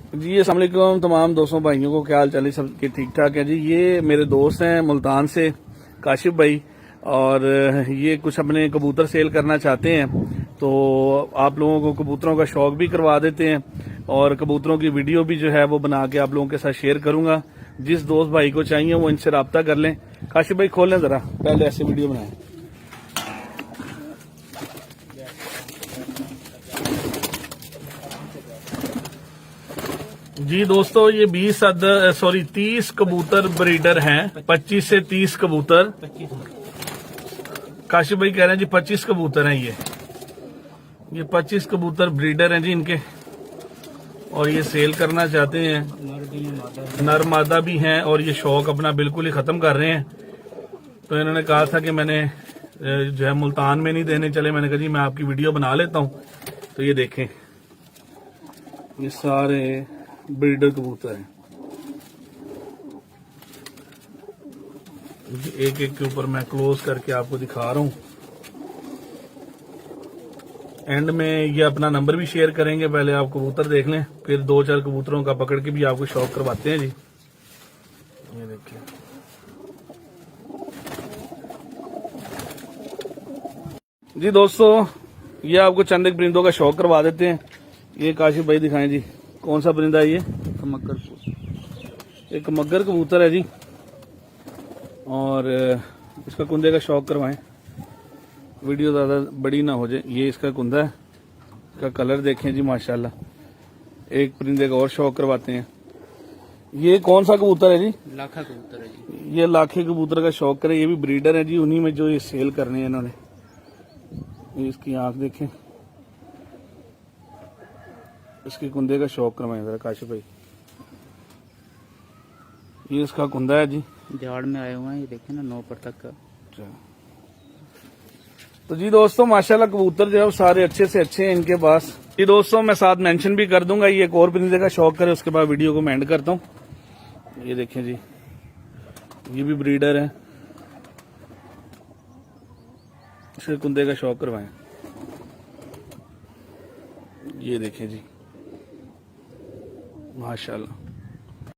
जी अस्सलाम वालेकुम तमाम दोस्तों भाइयों को, क्या हाल चाल है? सब के ठीक ठाक है जी। ये मेरे दोस्त हैं मुल्तान से, काशिफ भाई, और ये कुछ अपने कबूतर सेल करना चाहते हैं। तो आप लोगों को कबूतरों का शौक भी करवा देते हैं और कबूतरों की वीडियो भी जो है वो बना के आप लोगों के साथ शेयर करूंगा। जिस दोस्त भाई को चाहिए वो इनसे रब्ता कर लें। काशिफ भाई खोल लें जरा, पहले ऐसे वीडियो बनाएं। जी दोस्तों, ये 30 कबूतर ब्रीडर हैं। 25 से 30 कबूतर काशिफ भाई कह रहे हैं जी। 25 कबूतर हैं ये 25 कबूतर ब्रीडर हैं जी इनके, और ये सेल करना चाहते हैं। नर मादा भी हैं और ये शौक अपना बिल्कुल ही खत्म कर रहे हैं। तो इन्होंने कहा था कि मैंने जो है मुल्तान में नहीं देने चले। मैंने कहा जी मैं आपकी वीडियो बना लेता हूं। तो ये देखें, ये सारे ब्रीडर कबूतर हैं। एक एक के ऊपर मैं क्लोज करके आपको दिखा रहा हूं। एंड में ये अपना नंबर भी शेयर करेंगे। पहले आप कबूतर देख लें, फिर 2-4 कबूतरों का पकड़ के भी आपको शौक करवाते हैं जी। ये देखिए जी दोस्तों, ये आपको चंद एक परिंदों का शौक करवा देते हैं। ये काशिफ भाई दिखाएं जी, कौन सा परिंदा है ये? एक मगर कबूतर है जी, और इसका कुंदे का शौक करवाएं। वीडियो ज़्यादा बड़ी ना हो जाए। ये इसका कुंदा है, इसका कलर देखें जी माशाल्लाह। एक परिंदे का और शौक करवाते हैं। ये कौन सा कबूतर है जी? लाखा कबूतर है जी। ये लाखे कबूतर का शौक करे। ये भी ब्रीडर है जी, उन्हीं में जो ये सेल करने हैं इन्होंने। ये इसकी आंख देखें, इसके कुंदे का शौक करवाएं जरा काशिफ भाई। ये इसका कुंदा है जी, झाड़ में आए हुए हैं, ये देखें ना 9 पर तक का। तो जी दोस्तों माशाल्लाह कबूतर जो है सारे अच्छे से अच्छे हैं इनके पास। जी दोस्तों, मैं साथ मेंशन भी कर दूंगा। ये एक और परिंदे का शौक करे, उसके बाद वीडियो को मैं एंड करता हूँ। ये देखें जी, ये भी ब्रीडर है। इसके कुंदे का शौक करवाएं। ये देखें जी माशाल्लाह।